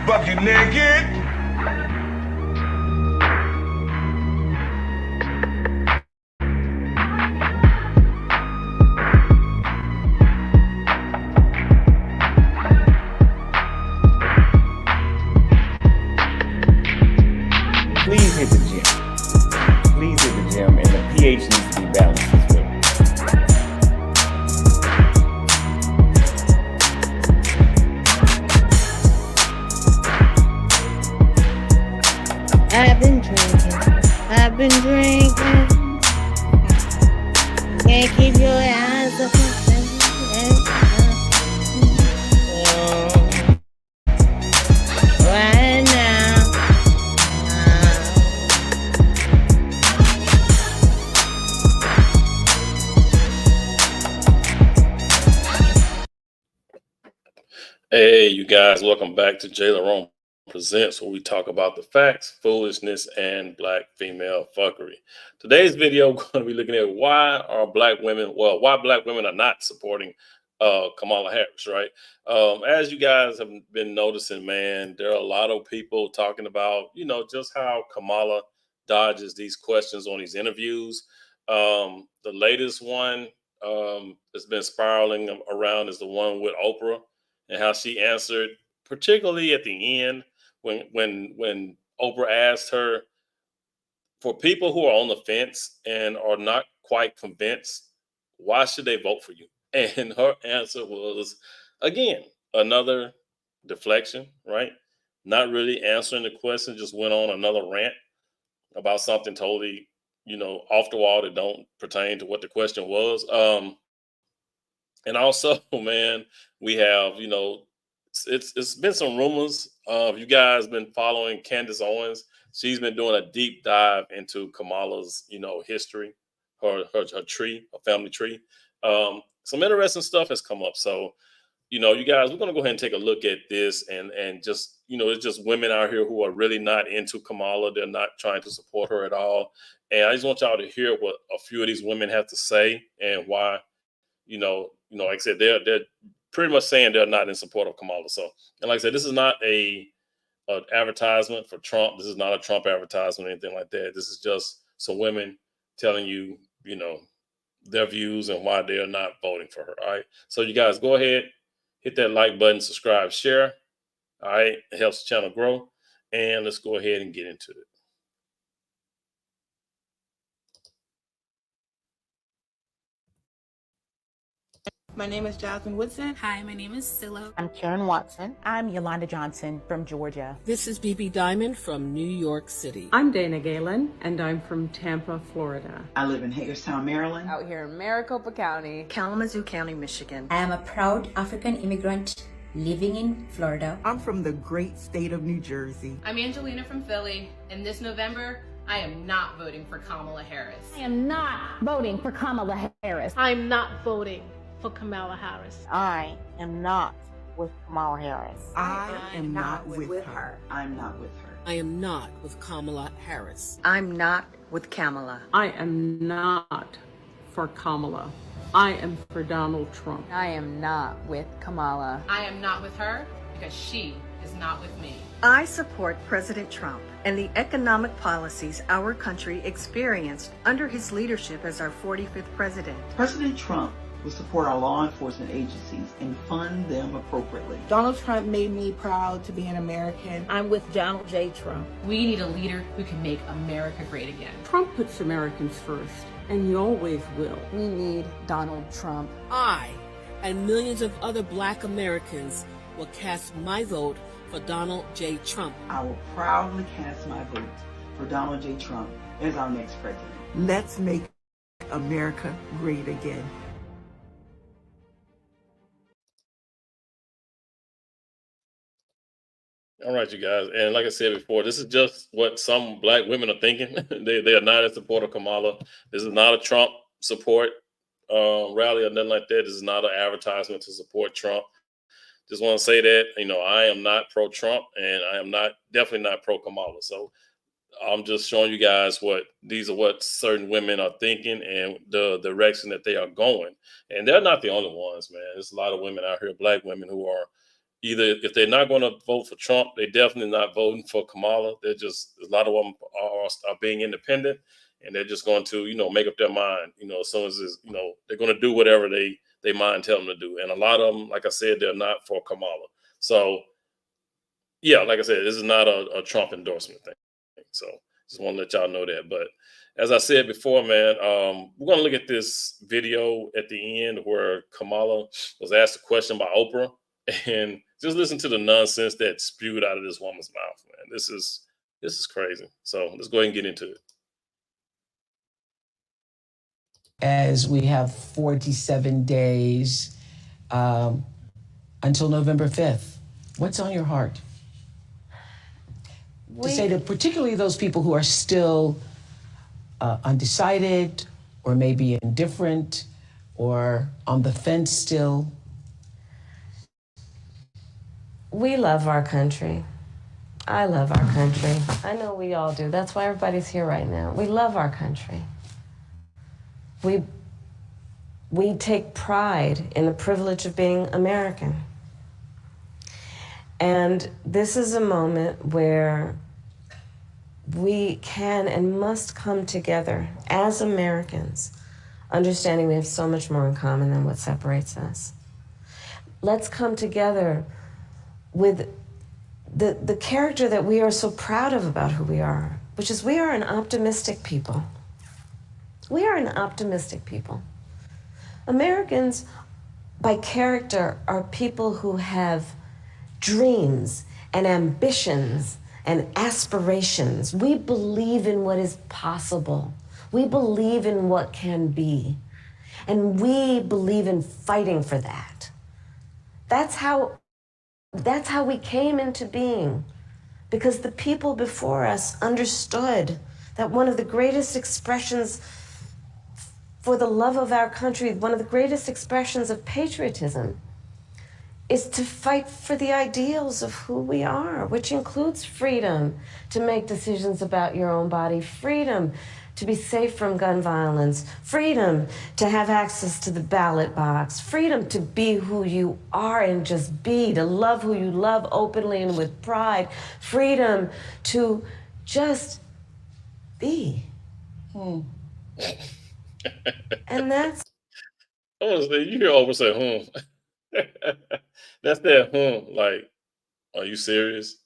Bucket naked. Please hit the gym. Please hit the gym, and the pH needs to be balanced as well. I've been drinking. Can't keep your eyes up right now. Hey, you guys, welcome back to JLerone Presents, where we talk about the facts, foolishness, and black female fuckery. Today's video, we're going to be looking at why black women are not supporting Kamala Harris, right? As you guys have been noticing, man, there are a lot of people talking about, just how Kamala dodges these questions on these interviews. The latest one that's been spiraling around is the one with Oprah and how she answered, particularly at the end when Oprah asked her, for people who are on the fence and are not quite convinced, why should they vote for you? And her answer was, again, another deflection, right? Not really answering the question, just went on another rant about something totally, off the wall that don't pertain to what the question was. And also, man, we have, it's been some rumors. If you guys been following Candace Owens, she's been doing a deep dive into Kamala's, history, her tree, her family tree. Some interesting stuff has come up. So, you guys, we're gonna go ahead and take a look at this and just, it's just women out here who are really not into Kamala. They're not trying to support her at all. And I just want y'all to hear what a few of these women have to say and why, like I said, they're pretty much saying they're not in support of Kamala. So, and like I said, this is not an advertisement for Trump. This is not a Trump advertisement or anything like that. This is just some women telling you, their views and why they are not voting for her. All right. So you guys go ahead, hit that like button, subscribe, share. All right. It helps the channel grow. And let's go ahead and get into it. My name is Jasmine Woodson. Hi, my name is Silla. I'm Karen Watson. I'm Yolanda Johnson from Georgia. This is BB Diamond from New York City. I'm Dana Galen, and I'm from Tampa, Florida. I live in Hagerstown, Maryland. Out here in Maricopa County. Kalamazoo County, Michigan. I am a proud African immigrant living in Florida. I'm from the great state of New Jersey. I'm Angelina from Philly, and this November, I am not voting for Kamala Harris. I am not voting for Kamala Harris. I'm not voting for Kamala Harris. I am not with Kamala Harris. I am not with her. I'm not with her. I am not with Kamala Harris. I'm not with Kamala. I am not for Kamala. I am for Donald Trump. I am not with Kamala. I am not with her because she is not with me. I support President Trump and the economic policies our country experienced under his leadership as our 45th president. President Trump will support our law enforcement agencies and fund them appropriately. Donald Trump made me proud to be an American. I'm with Donald J. Trump. We need a leader who can make America great again. Trump puts Americans first, and he always will. We need Donald Trump. I and millions of other Black Americans will cast my vote for Donald J. Trump. I will proudly cast my vote for Donald J. Trump as our next president. Let's make America great again. All right, you guys. And like I said before, this is just what some black women are thinking. They are not in support of Kamala. This is not a Trump support rally or nothing like that. This is not an advertisement to support Trump. Just want to say that, I am not pro Trump and I am not definitely not pro Kamala. So I'm just showing you guys what certain women are thinking and the direction that they are going. And they're not the only ones, man. There's a lot of women out here, black women, who are either, if they're not going to vote for Trump, they're definitely not voting for Kamala. They're just, a lot of them are being independent, and they're just going to, make up their mind, as soon as it's, they're going to do whatever they mind tell them to do. And a lot of them, like I said, they're not for Kamala. So yeah, like I said, this is not a Trump endorsement thing. So just want to let y'all know that. But as I said before, man, we're going to look at this video at the end where Kamala was asked a question by Oprah, and just listen to the nonsense that spewed out of this woman's mouth, man. This is crazy. So let's go ahead and get into it. As we have 47 days until November 5th, what's on your heart? To say to particularly those people who are still undecided or maybe indifferent or on the fence still. We love our country. I love our country. I know we all do. That's why everybody's here right now. We love our country. We take pride in the privilege of being American. And this is a moment where we can and must come together as Americans, understanding we have so much more in common than what separates us. Let's come together with the character that we are so proud of about who we are, which is we are an optimistic people. We are an optimistic people. Americans, by character, are people who have dreams and ambitions and aspirations. We believe in what is possible. We believe in what can be. And we believe in fighting for that. That's how we came into being, because the people before us understood that one of the greatest expressions for the love of our country, one of the greatest expressions of patriotism, is to fight for the ideals of who we are, which includes freedom to make decisions about your own body, freedom to be safe from gun violence, freedom to have access to the ballot box, freedom to be who you are and just be, to love who you love openly and with pride, freedom to just be. And that's... I want to say, you hear Oprah say, That's that, like, are you serious?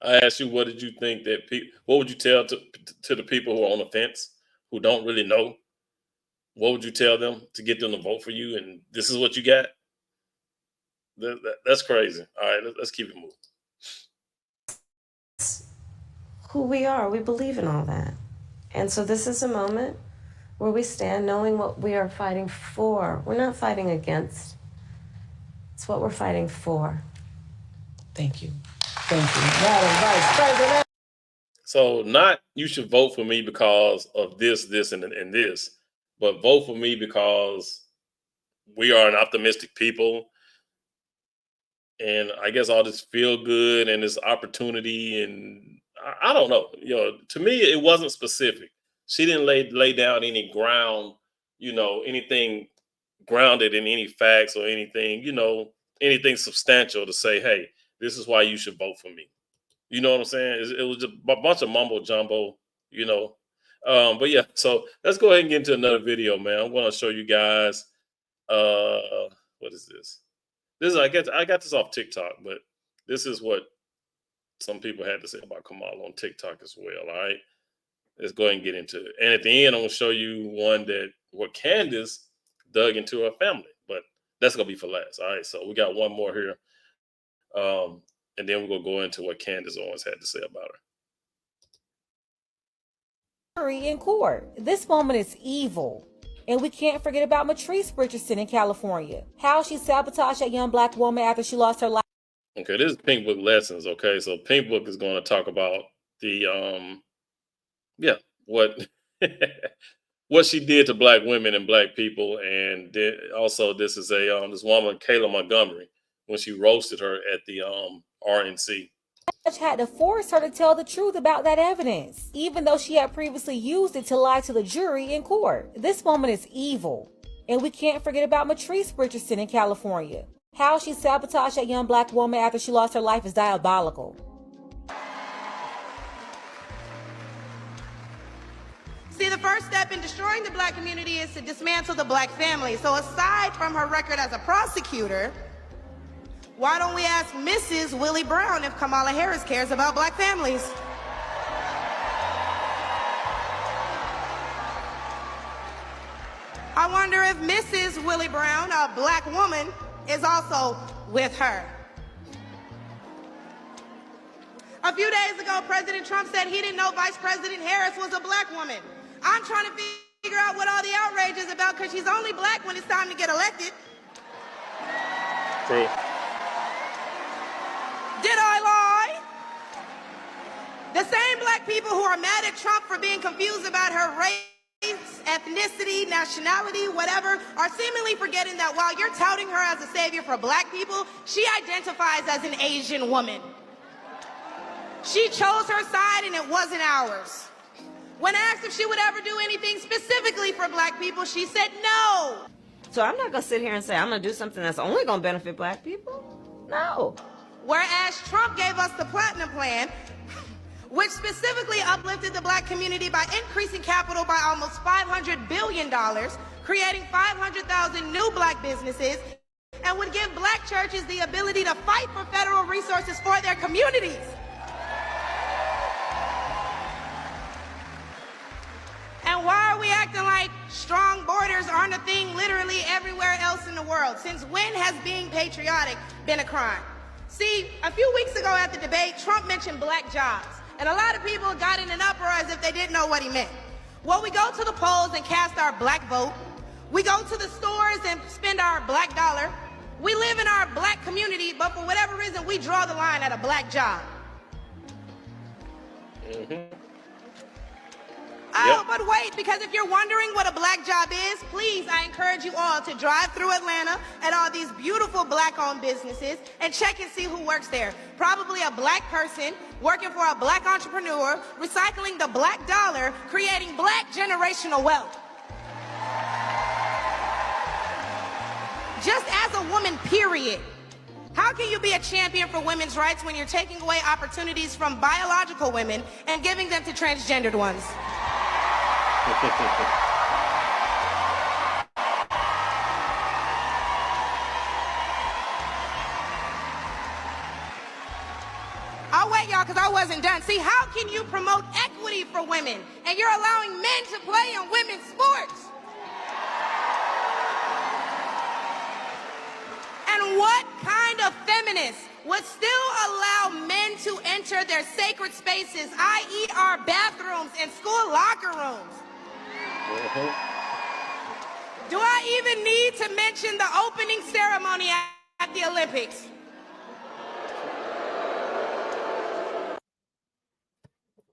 I asked you, what did you think that what would you tell to the people who are on the fence, who don't really know? What would you tell them to get them to vote for you? And this is what you got? That's crazy. All right, let's keep it moving. Who we are. We believe in all that. And so this is a moment where we stand knowing what we are fighting for. We're not fighting against. It's what we're fighting for. Thank you. Thank you. Madam Vice President. So not you should vote for me because of this, and this, but vote for me because we are an optimistic people. And I guess all this feel good and this opportunity, and I don't know. To me, it wasn't specific. She didn't lay down any ground, anything grounded in any facts or anything, anything substantial to say, hey, this is why you should vote for me. You know what I'm saying? It was just a bunch of mumbo jumbo, But yeah, so let's go ahead and get into another video, man. I'm going to show you guys. What is this? I got this off TikTok, but this is what some people had to say about Kamala on TikTok as well. All right, let's go ahead and get into it. And at the end, I'm going to show you one where Candace dug into her family, but that's going to be for last. All right, so we got one more here. And then we're going to go into what Candace Owens had to say about her. In court. This woman is evil. And we can't forget about Matrice Richardson in California. How she sabotaged that young black woman after she lost her life. Okay, this is Pink Book Lessons. Okay, so Pink Book is going to talk about the yeah, what what she did to black women and black people, and also this is a this woman Kayla Montgomery when she roasted her at the RNC. Judge had to force her to tell the truth about that evidence, even though she had previously used it to lie to the jury in court. This woman is evil. And we can't forget about Matrice Richardson in California. How she sabotaged that young black woman after she lost her life is diabolical. See, the first step in destroying the black community is to dismantle the black family. So aside from her record as a prosecutor, why don't we ask Mrs. Willie Brown if Kamala Harris cares about black families? I wonder if Mrs. Willie Brown, a black woman, is also with her. A few days ago, President Trump said he didn't know Vice President Harris was a black woman. I'm trying to figure out what all the outrage is about because she's only black when it's time to get elected. True. Did I lie? The same black people who are mad at Trump for being confused about her race, ethnicity, nationality, whatever, are seemingly forgetting that while you're touting her as a savior for black people, she identifies as an Asian woman. She chose her side and it wasn't ours. When asked if she would ever do anything specifically for black people, she said no. So I'm not going to sit here and say I'm going to do something that's only going to benefit black people. No. Whereas Trump gave us the Platinum Plan, which specifically uplifted the black community by increasing capital by almost $500 billion, creating 500,000 new black businesses, and would give black churches the ability to fight for federal resources for their communities. And why are we acting like strong borders aren't a thing literally everywhere else in the world? Since when has being patriotic been a crime? See, a few weeks ago at the debate, Trump mentioned black jobs. And a lot of people got in an uproar as if they didn't know what he meant. Well, we go to the polls and cast our black vote. We go to the stores and spend our black dollar. We live in our black community, but for whatever reason, we draw the line at a black job. Oh, but wait, because if you're wondering what a black job is, please, I encourage you all to drive through Atlanta at all these beautiful black-owned businesses and check and see who works there. Probably a black person working for a black entrepreneur, recycling the black dollar, creating black generational wealth. Just as a woman, period. How can you be a champion for women's rights when you're taking away opportunities from biological women and giving them to transgendered ones? I'll wait, y'all, because I wasn't done. See, how can you promote equity for women and you're allowing men to play in women's sports? And what kind of feminist would still allow men to enter their sacred spaces, i.e. our bathrooms and school locker rooms? Do I even need to mention the opening ceremony at the Olympics?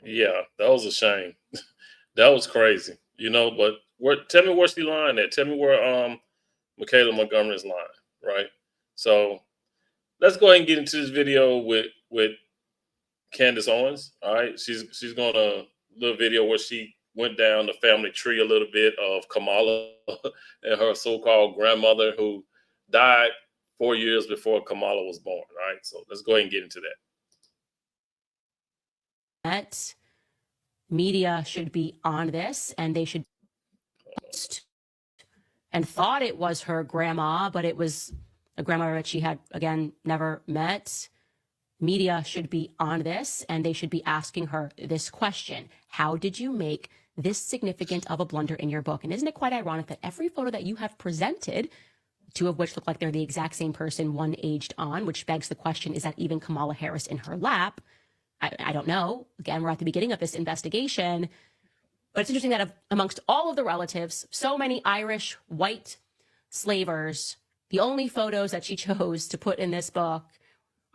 Yeah, that was a shame. That was crazy, you know. But tell me where she lying at. Tell me where Michaela Montgomery's lying, right? So let's go ahead and get into this video with Candace Owens. All right, she's gonna little video where she went down the family tree a little bit of Kamala and her so-called grandmother who died 4 years before Kamala was born. All right, so let's go ahead and get into that. Media should be on this, and they should, and thought it was her grandma, but it was a grandma that she had, again, never met. Media should be on this, and they should be asking her this question: how did you make this significant of a blunder in your book? And isn't it quite ironic that every photo that you have presented, two of which look like they're the exact same person, one aged on, which begs the question, is that even Kamala Harris in her lap? I don't know. Again, we're at the beginning of this investigation. But it's interesting that amongst all of the relatives, so many Irish white slavers, the only photos that she chose to put in this book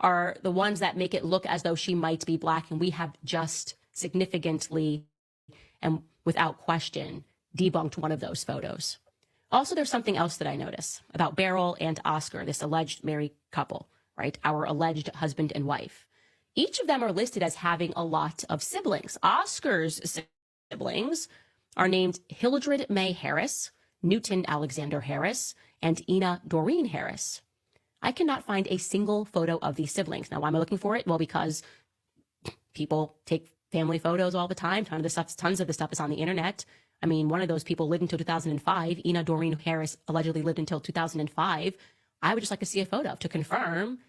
are the ones that make it look as though she might be Black, and we have just significantly and without question debunked one of those photos. Also, there's something else that I notice about Beryl and Oscar, this alleged married couple, right? Our alleged husband and wife. Each of them are listed as having a lot of siblings. Oscar's siblings are named Hildred May Harris, Newton Alexander Harris, and Ina Doreen Harris. I cannot find a single photo of these siblings. Now, why am I looking for it? Well, because people take family photos all the time. Tons of the stuff is on the internet. I mean, one of those people lived until 2005. Ina Doreen Harris allegedly lived until 2005. I would just like to see a photo to confirm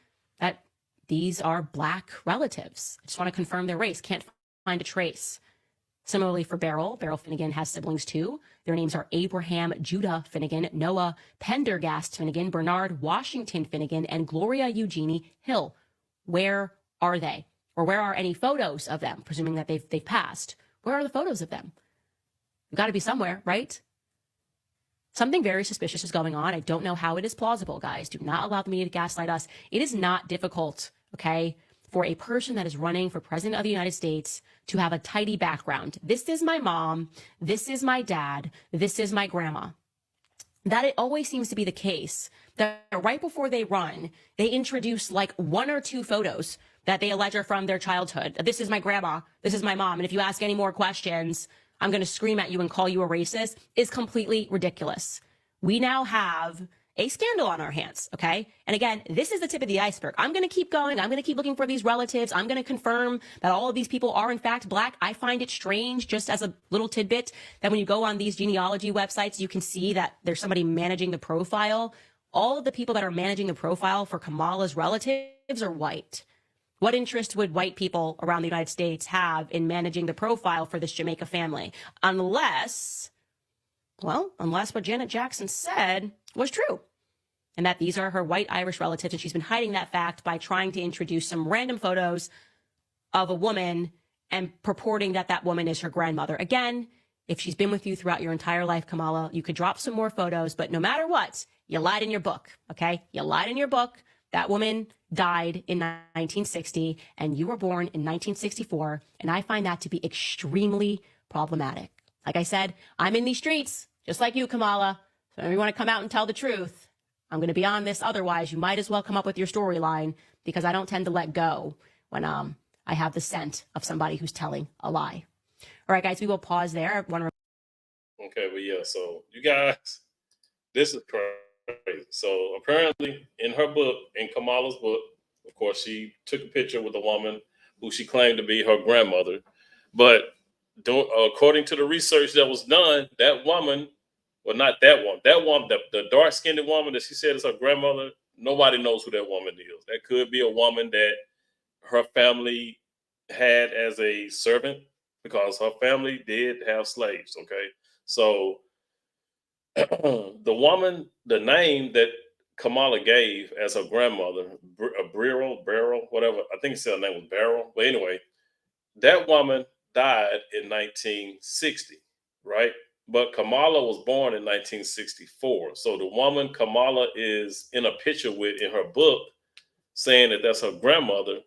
that these are Black relatives. I just want to confirm their race. Can't find a trace. Similarly for Beryl Finnegan has siblings too. Their names are Abraham Judah Finnegan, Noah Pendergast Finnegan, Bernard Washington Finnegan, and Gloria Eugenie Hill. Where are they? Or where are any photos of them, presuming that they've passed? Where are the photos of them? They've got to be somewhere, right? Something very suspicious is going on. I don't know how it is plausible, guys. Do not allow the media to gaslight us. It is not difficult, okay, for a person that is running for president of the United States to have a tidy background. This is my mom. This is my dad. This is my grandma. That it always seems to be the case that right before they run, they introduce like one or two photos that they allege are from their childhood. This is my grandma. This is my mom. And if you ask any more questions, I'm going to scream at you and call you a racist, is completely ridiculous. We now have a scandal on our hands, okay? And again, this is the tip of the iceberg. I'm going to keep going. I'm going to keep looking for these relatives. I'm going to confirm that all of these people are in fact Black. I find it strange, just as a little tidbit, that when you go on these genealogy websites, you can see that there's somebody managing the profile. All of the people that are managing the profile for Kamala's relatives are white. What interest would white people around the United States have in managing the profile for this Jamaica family? Unless what Janet Jackson said was true, and that these are her white Irish relatives, and she's been hiding that fact by trying to introduce some random photos of a woman and purporting that that woman is her grandmother. Again, if she's been with you throughout your entire life, Kamala, you could drop some more photos, but no matter what, you lied in your book, okay? You lied in your book. That woman died in 1960, and you were born in 1964, and I find that to be extremely problematic. Like I said, I'm in these streets, just like you, Kamala. So if you want to come out and tell the truth, I'm going to be on this. Otherwise, you might as well come up with your storyline, because I don't tend to let go when I have the scent of somebody who's telling a lie. All right, guys, we will pause there. I want to... Okay, but yeah, so you guys, this is crazy. So apparently in her book, in Kamala's book, of course, she took a picture with a woman who she claimed to be her grandmother. But according to the research that was done, that woman, well, not that one, the dark-skinned woman that she said is her grandmother, nobody knows who that woman is. That could be a woman that her family had as a servant, because her family did have slaves, okay? So the woman, the name that Kamala gave as her grandmother, Beryl, whatever, I think her name was Beryl. But anyway, that woman died in 1960, right? But Kamala was born in 1964. So the woman Kamala is in a picture with in her book, saying that that's her grandmother,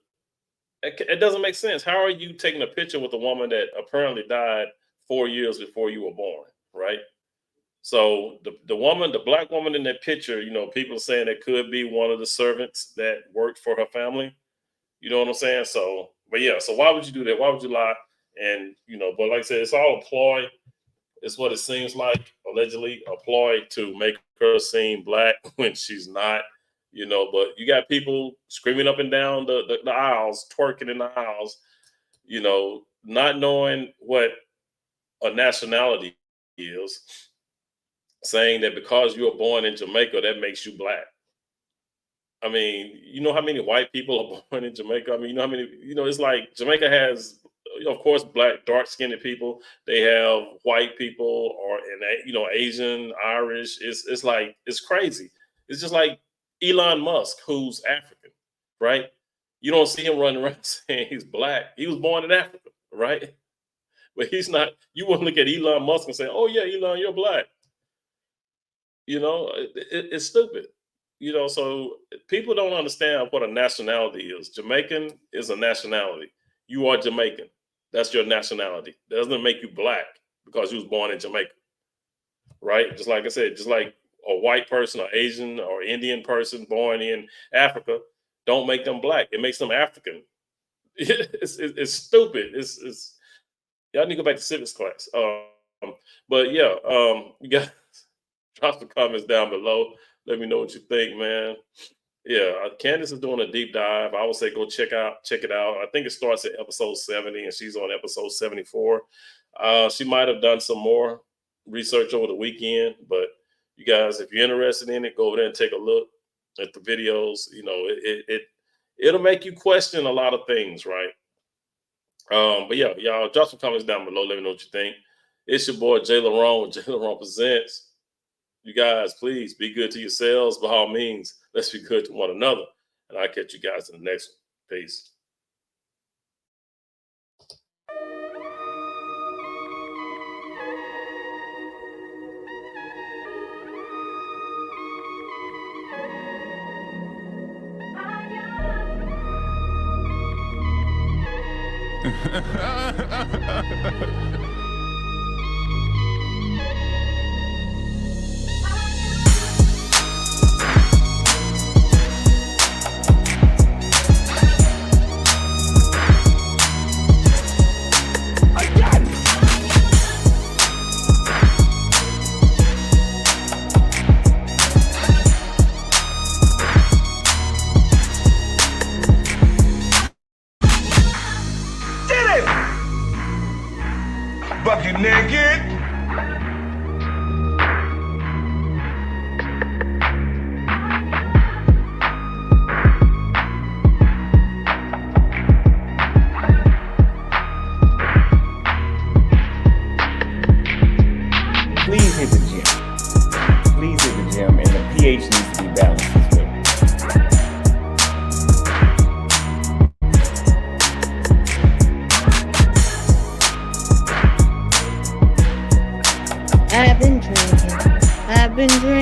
it doesn't make sense. How are you taking a picture with a woman that apparently died 4 years before you were born, right? So the woman, the Black woman in that picture, you know, people are saying it could be one of the servants that worked for her family. You know what I'm saying? So, but yeah, so why would you do that? Why would you lie? And, you know, but like I said, it's all a ploy. It's what it seems like, allegedly a ploy to make her seem Black when she's not, you know. But you got people screaming up and down the aisles, twerking in the aisles, you know, not knowing what a nationality is, saying that because you were born in Jamaica, that makes you Black. I mean, you know how many white people are born in Jamaica? I mean, you know how many, you know, it's like Jamaica has, of course, Black, dark-skinned people. They have white people, or, you know, Asian, Irish. It's like, it's crazy. It's just like Elon Musk, who's African, right? You don't see him running around saying he's Black. He was born in Africa, right? But he's not, you wouldn't look at Elon Musk and say, oh yeah, Elon, you're Black. You know, it's stupid. You know, so people don't understand what a nationality is. Jamaican is a nationality. You are Jamaican. That's your nationality. That doesn't make you black because you was born in Jamaica, right? Just like I said, just like a white person or Asian or Indian person born in Africa, don't make them black. It makes them African. It's stupid. It's y'all need to go back to civics class. But yeah, you guys drop some comments down below. Let me know what you think, man. Yeah, Candace is doing a deep dive. I would say go check it out. I think it starts at episode 70 and she's on episode 74. She might have done some more research over the weekend, but you guys, if you're interested in it, go over there and take a look at the videos. You know, it'll make you question a lot of things, right? But yeah, y'all drop some comments down below. Let me know what you think. It's your boy JLerone, JLerone Presents. You guys, please be good to yourselves. By all means, let's be good to one another. And I'll catch you guys in the next one. Peace. Bucket naked. Please hit the gym. Please hit the gym, and the pH needs to be balanced as well. I've been drinking.